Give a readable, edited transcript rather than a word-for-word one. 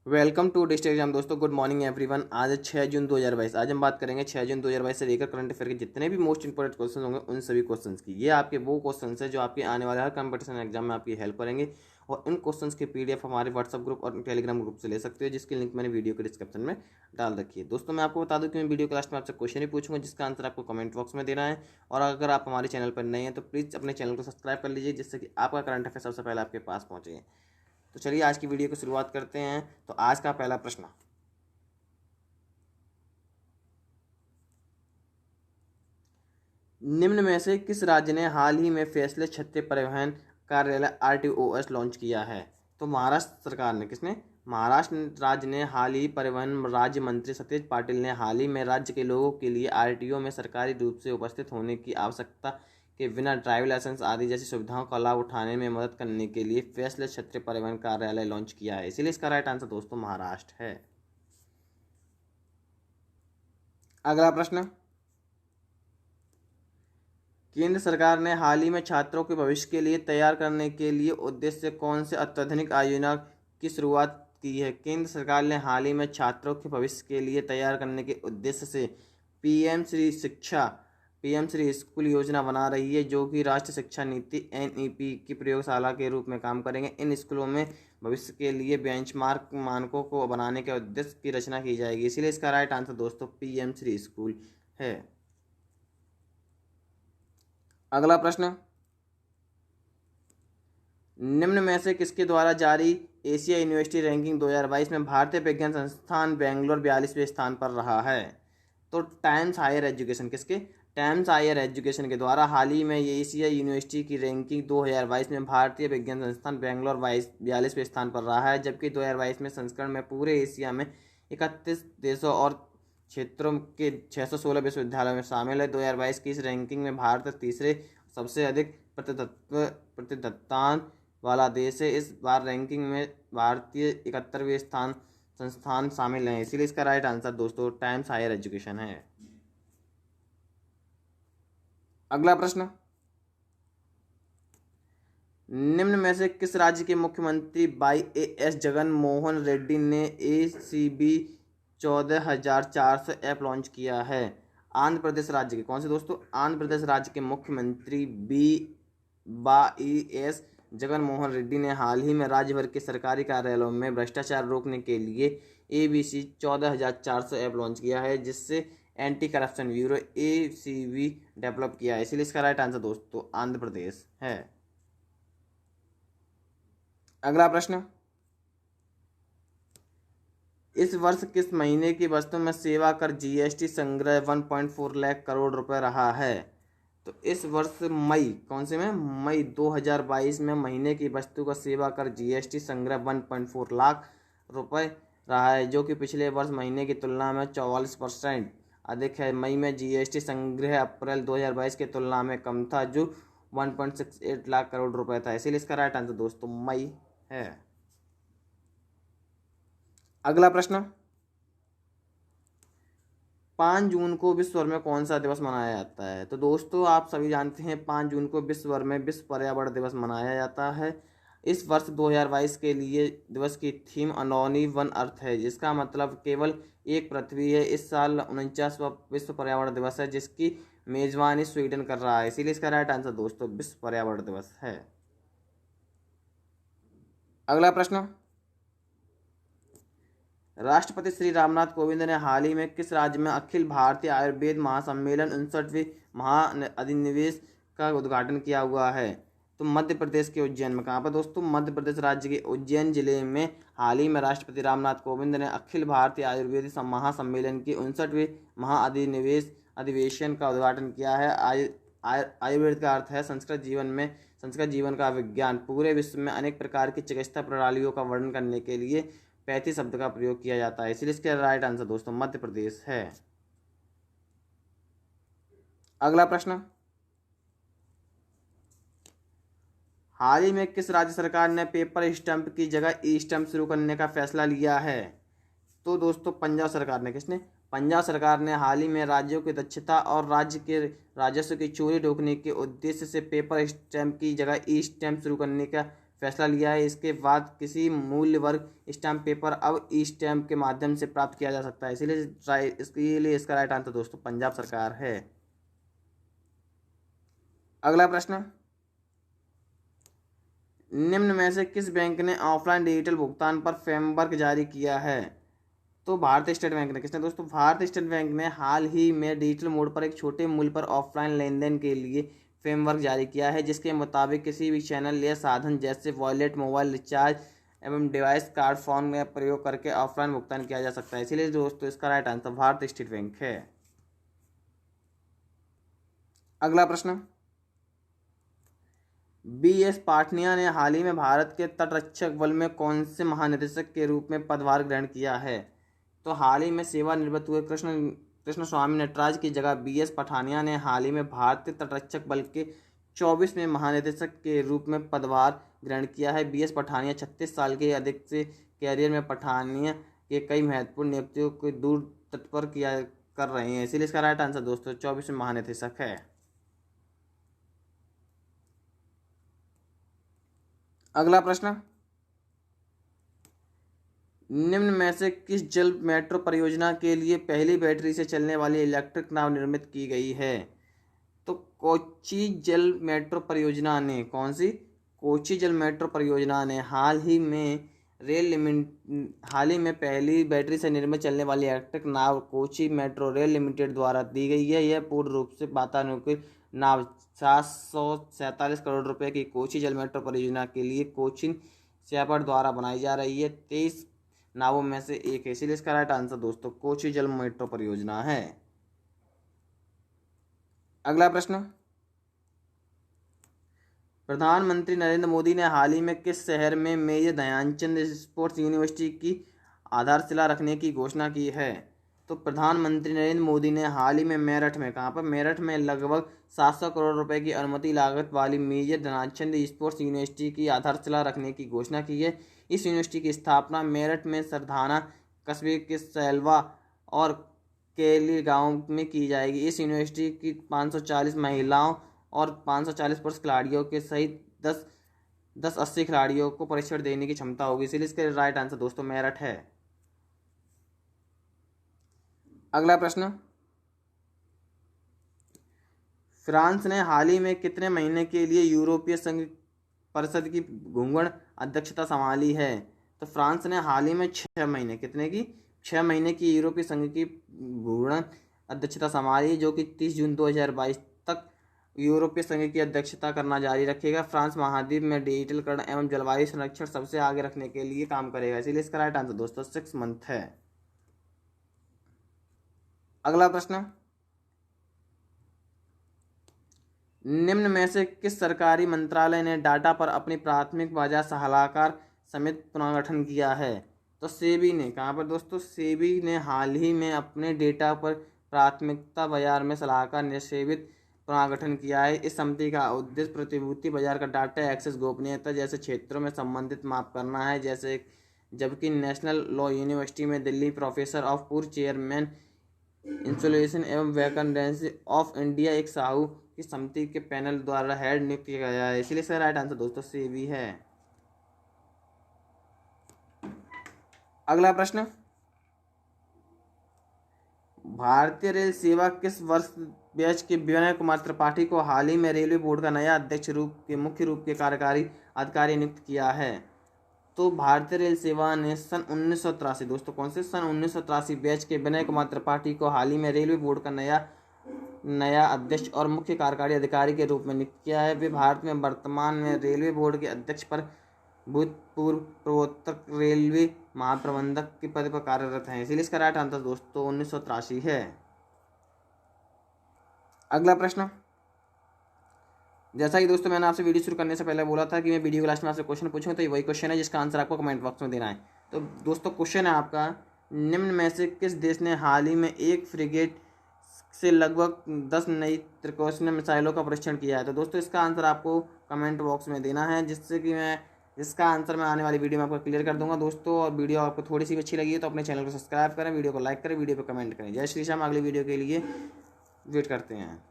Welcome to district exam. दोस्तों good morning everyone. आज है 6 जून 2022। आज हम बात करेंगे 6 जून 2022 से लेकर करंट अफेयर के जितने भी मोस्ट इंपोर्टेंट क्वेश्चन होंगे उन सभी क्वेश्चंस की। ये आपके वो क्वेश्चंस है जो आपके आने वाले हर कंपटीशन एग्जाम में आपकी हेल्प करेंगे। और इन क्वेश्चंस के पीडीएफ हमारे व्हाट्सअप ग्रुप और टेलीग्राम ग्रुप से ले सकते हो, जिसकी लिंक मैंने वीडियो के डिस्क्रिप्शन में डाल रखी है। दोस्तों मैं आपको बता दूं कि मैं वीडियो के लास्ट में आपसे क्वेश्चन ही पूछूंगा, जिसका आंसर आपको कमेंट बॉक्स में देना है। और अगर आप हमारे चैनल पर नए हैं तो प्लीज़ अपने चैनल को सब्सक्राइब कर लीजिए, जिससे कि आपका करंट अफेयर सबसे पहले आपके पास पहुंचे। तो चलिए आज की वीडियो की शुरुआत करते हैं। तो आज का पहला प्रश्न, निम्न में से किस राज्य ने हाल ही में फैसले छत्ते परिवहन कार्यालय आरटीओएस लॉन्च किया है? तो महाराष्ट्र सरकार ने, किसने? महाराष्ट्र राज्य ने हाल ही परिवहन राज्य मंत्री सतेज पाटिल ने हाल ही में राज्य के लोगों के लिए आरटीओ में सरकारी रूप से उपस्थित होने की आवश्यकता के बिना ड्राइविंग लाइसेंस आदि जैसी सुविधाओं का लाभ उठाने में मदद करने के लिए फैसले छत्ते परिवहन कार्यालय लॉन्च किया है। इसीलिए इसका राइट आंसर दोस्तों महाराष्ट्र है। अगला प्रश्न, केंद्र सरकार ने हाल ही में छात्रों के भविष्य के लिए तैयार करने के लिए उद्देश्य से कौन से अत्याधुनिक आयोजन की शुरुआत की है? केंद्र सरकार ने हाल ही में छात्रों के भविष्य के लिए तैयार करने के उद्देश्य से पीएम श्री शिक्षा, पीएम श्री स्कूल योजना बना रही है, जो कि राष्ट्रीय शिक्षा नीति एनईपी की प्रयोगशाला के रूप में काम करेंगे। इन स्कूलों में भविष्य के लिए बेंचमार्क मानकों को बनाने के उद्देश्य की रचना की जाएगी। इसीलिए इसका राइट आंसर दोस्तों पीएम श्री स्कूल है। अगला प्रश्न, निम्न में से किसके द्वारा जारी एशिया यूनिवर्सिटी रैंकिंग 2022 में भारतीय विज्ञान संस्थान बेंगलोर 42वें स्थान पर रहा है? तो टाइम्स हायर एजुकेशन, किसके? टाइम्स हायर एजुकेशन के द्वारा हाल ही में ये एशिया यूनिवर्सिटी की रैंकिंग 2022 में भारतीय विज्ञान संस्थान बेंगलोर 42वें स्थान पर रहा है, जबकि 2022 में संस्करण में पूरे एशिया में 31 देशों और क्षेत्रों के 616 विश्वविद्यालयों में शामिल है। 2022 की इस रैंकिंग में भारत तीसरे सबसे अधिक प्रतिदत्तांक वाला देश है। इस बार रैंकिंग में भारतीय 71वें संस्थान शामिल हैं। इसीलिए इसका राइट आंसर दोस्तों टाइम्स हायर एजुकेशन है। अगला प्रश्न, निम्न में से किस राज्य के मुख्यमंत्री YAS जगन मोहन रेड्डी ने ACB 14,400 ऐप लॉन्च किया है? आंध्र प्रदेश राज्य के, कौन से दोस्तों? आंध्र प्रदेश राज्य के मुख्यमंत्री YAS जगन मोहन रेड्डी ने हाल ही में राज्य भर के सरकारी कार्यालयों में भ्रष्टाचार रोकने के लिए ABC 14,400 ऐप लॉन्च किया है, जिससे anti corruption bureau ACB develop किया है। इसीलिए इसका राइट आंसर दोस्तों आंध्र प्रदेश है। अगला प्रश्न, इस वर्ष किस महीने की वस्तु में सेवा कर GST संग्रह 1.4 लाख करोड़ रुपए रहा है? तो इस वर्ष मई, कौन से में? मई 2022 में महीने की वस्तु का सेवा कर GST संग्रह 1.4 लाख रुपए रहा है, जो कि पिछले वर्ष महीने की तुलना में 44% अधिक है। मई में GST संग्रह अप्रैल 2022 की तुलना में कम था, जो 1.68 लाख करोड़ रुपए था। इसीलिए इसका राइट आंसर दोस्तों मई है। अगला प्रश्न, 5 जून को विश्व भर में कौन सा दिवस मनाया जाता है? तो दोस्तों आप सभी जानते हैं 5 जून को विश्व भर में विश्व पर्यावरण दिवस मनाया जाता है। इस वर्ष 2022 के लिए दिवस की थीम अनोनी वन अर्थ है, जिसका मतलब केवल एक पृथ्वी है। इस साल 49वां विश्व पर्यावरण दिवस है, जिसकी मेजबानी स्वीडन कर रहा है। इसीलिए इसका राइट आंसर दोस्तों विश्व पर्यावरण दिवस है। अगला प्रश्न, राष्ट्रपति श्री रामनाथ कोविंद ने हाल ही में किस राज्य में अखिल भारतीय आयुर्वेद महासम्मेलन 59वीं महाअधिवेशन का उद्घाटन किया हुआ है? तो मध्य प्रदेश के उज्जैन में। कहाँ पर दोस्तों? मध्य प्रदेश राज्य के उज्जैन जिले में हाल ही में राष्ट्रपति रामनाथ कोविंद ने अखिल भारतीय आयुर्वेद महासम्मेलन की 59वीं अधिवेशन का उद्घाटन किया है। आयुर्वेद का अर्थ है संस्कृत जीवन का विज्ञान। पूरे विश्व में अनेक प्रकार की चिकित्सा प्रणालियों का वर्णन करने के लिए 35 शब्द का प्रयोग किया जाता है। इसलिए इसका राइट आंसर दोस्तों मध्य प्रदेश है। अगला प्रश्न, हाल ही में किस राज्य सरकार ने पेपर स्टैंप की जगह ई स्टैंप शुरू करने का फैसला लिया है? तो दोस्तों पंजाब सरकार ने। किसने? पंजाब सरकार ने हाल ही में राज्यों की दक्षता और राज्य के राजस्व की चोरी रोकने के उद्देश्य से पेपर स्टैंप की जगह ई स्टैंप शुरू करने का फैसला लिया है। इसके बाद किसी मूल्य वर्ग स्टैम्प पेपर अब ई स्टैम्प के माध्यम से प्राप्त किया जा सकता है। इसीलिए इसका राइट आंसर दोस्तों पंजाब सरकार है। अगला प्रश्न, निम्न में से किस बैंक ने ऑफलाइन डिजिटल भुगतान पर फ्रेमवर्क जारी किया है? तो भारतीय स्टेट बैंक ने। किसने दोस्तों? भारतीय स्टेट बैंक ने हाल ही में डिजिटल मोड पर एक छोटे मूल्य पर ऑफलाइन लेनदेन के लिए फ्रेमवर्क जारी किया है, जिसके मुताबिक किसी भी चैनल या साधन जैसे वॉलेट, मोबाइल रिचार्ज एवं डिवाइस कार्ड फोन का प्रयोग करके ऑफलाइन भुगतान किया जा सकता है। इसीलिए दोस्तों इसका राइट आंसर भारतीय स्टेट बैंक है। अगला प्रश्न, बी.एस. पाठनिया ने हाल ही में भारत के तटरक्षक बल में कौन से महानिदेशक के रूप में पदभार ग्रहण किया है? तो हाल ही में सेवानिवृत्त हुए कृष्ण स्वामी नटराज की जगह बी.एस. पठानिया ने हाल ही में भारतीय तटरक्षक बल के 24वें महानिदेशक के रूप में पदभार ग्रहण किया है। बी.एस. पठानिया 36 साल के अधिक से कैरियर में पठानिया के कई महत्वपूर्ण नियुक्तियों को दूर तट पर कर रहे हैं। इसीलिए इसका राइट आंसर दोस्तों 24वें महानिदेशक है। अगला प्रश्न, निम्न में से किस जल मेट्रो परियोजना के लिए पहली बैटरी से चलने वाली इलेक्ट्रिक नाव निर्मित की गई है? तो कोच्चि जल मेट्रो परियोजना ने, कौन सी? कोच्चि जल मेट्रो परियोजना ने हाल ही में पहली बैटरी से निर्मित चलने वाली इलेक्ट्रिक नाव कोच्चि मेट्रो रेल लिमिटेड द्वारा दी गई है। यह पूर्ण रूप से वातानुकूलित नाव 747 करोड़ रुपए की कोच्चि जल मेट्रो परियोजना के लिए कोचिन शैफर्ड द्वारा बनाई जा रही है 23 नावों में से एक है। इसीलिए इसका राइट आंसर दोस्तों कोच्चि जल मेट्रो परियोजना है। अगला प्रश्न, प्रधानमंत्री नरेंद्र मोदी ने हाल ही में किस शहर में मेजर ध्यानचंद स्पोर्ट्स यूनिवर्सिटी की आधारशिला रखने की घोषणा की है? तो प्रधानमंत्री नरेंद्र मोदी ने हाल ही में मेरठ में, कहाँ पर? मेरठ में लगभग 700 करोड़ रुपए की अनुमति लागत वाली मेजर ध्यानचंद स्पोर्ट्स यूनिवर्सिटी की आधारशिला रखने की घोषणा की है। इस यूनिवर्सिटी की स्थापना मेरठ में सरधाना कस्बे के सैलवा और केली गांव में की जाएगी। इस यूनिवर्सिटी की 540 महिलाओं और 540 पुरुष खिलाड़ियों के सहित 80 खिलाड़ियों को प्रशिक्षण देने की क्षमता होगी। इसलिए इसका राइट आंसर दोस्तों मेरठ है। अगला प्रश्न, फ्रांस ने हाल ही में कितने महीने के लिए यूरोपीय संघ परिषद की घूंघण अध्यक्षता संभाली है? तो फ्रांस ने हाल ही में 6 महीने, कितने की? 6 महीने की यूरोपीय संघ की घूंघण अध्यक्षता संभाली, जो कि 30 जून 2022 तक यूरोपीय संघ की अध्यक्षता करना जारी रखेगा। फ्रांस महाद्वीप में डिजिटलकरण एवं जलवायु संरक्षण सबसे आगे रखने के लिए काम करेगा। इसीलिए इसका राइट आंसर दोस्तों 6 मंथ है। अगला प्रश्न, निम्न में से किस सरकारी मंत्रालय ने डाटा पर अपनी प्राथमिक बाजार सलाहकार समिति पुनर्गठन किया है? तो सेबी ने। कहाँ पर दोस्तों? सेबी ने हाल ही में अपने डेटा पर प्राथमिकता बाजार में सलाहकार निषेवित पुनर्गठन किया है। इस समिति का उद्देश्य प्रतिभूति बाजार का डाटा एक्सेस गोपनीयता जैसे क्षेत्रों में संबंधित माप करना है। जबकि नेशनल लॉ यूनिवर्सिटी में दिल्ली प्रोफेसर ऑफ पूर्व चेयरमैन इंसुलेशन एवं वैकेंसी ऑफ इंडिया एक साहू की समिति के पैनल द्वारा हेड नियुक्त किया गया है। इसलिए इसका राइट आंसर दोस्तों सेबी है। अगला प्रश्न, भारतीय रेल सेवा किस वर्ष बैच के विनय कुमार त्रिपाठी को हाल ही में रेलवे बोर्ड का नया अध्यक्ष मुख्य रूप के कार्यकारी अधिकारी नियुक्त किया है? तो भारतीय रेल सेवा ने सन 1983 दोस्तों, कौन से? सन 1983 बैच के विनय कुमार त्रिपाठी को हाल ही में रेलवे बोर्ड का नया अध्यक्ष और मुख्य कार्यकारी अधिकारी के रूप में नियुक्त किया है। वे भारत में वर्तमान में रेलवे बोर्ड के अध्यक्ष पर भूतपूर्व पूर्वोत्तर रेलवे महाप्रबंधक के पद पर कार्यरत हैं। इसीलिए इसका राइट आंसर दोस्तों 1983 है। अगला प्रश्न, जैसा कि दोस्तों मैंने आपसे वीडियो शुरू करने से पहले बोला था कि मैं वीडियो के लास्ट में आपसे क्वेश्चन पूछूंगा, तो ये वही क्वेश्चन है जिसका आंसर आपको कमेंट बॉक्स में देना है। तो दोस्तों क्वेश्चन है आपका, निम्न में से किस देश ने हाल ही में एक फ्रिगेट से लगभग 10 नई त्रिकोणीय मिसाइलों का परीक्षण किया है? तो दोस्तों इसका आंसर आपको कमेंट बॉक्स में देना है, जिसका आंसर मैं आने वाली वीडियो में आपको क्लियर कर दूंगा दोस्तों। और वीडियो आपको थोड़ी सी अच्छी लगी है तो अपने चैनल को सब्सक्राइब करें, वीडियो को लाइक करें, वीडियो पर कमेंट करें। जय श्री श्याम। अगली वीडियो के लिए वेट करते हैं।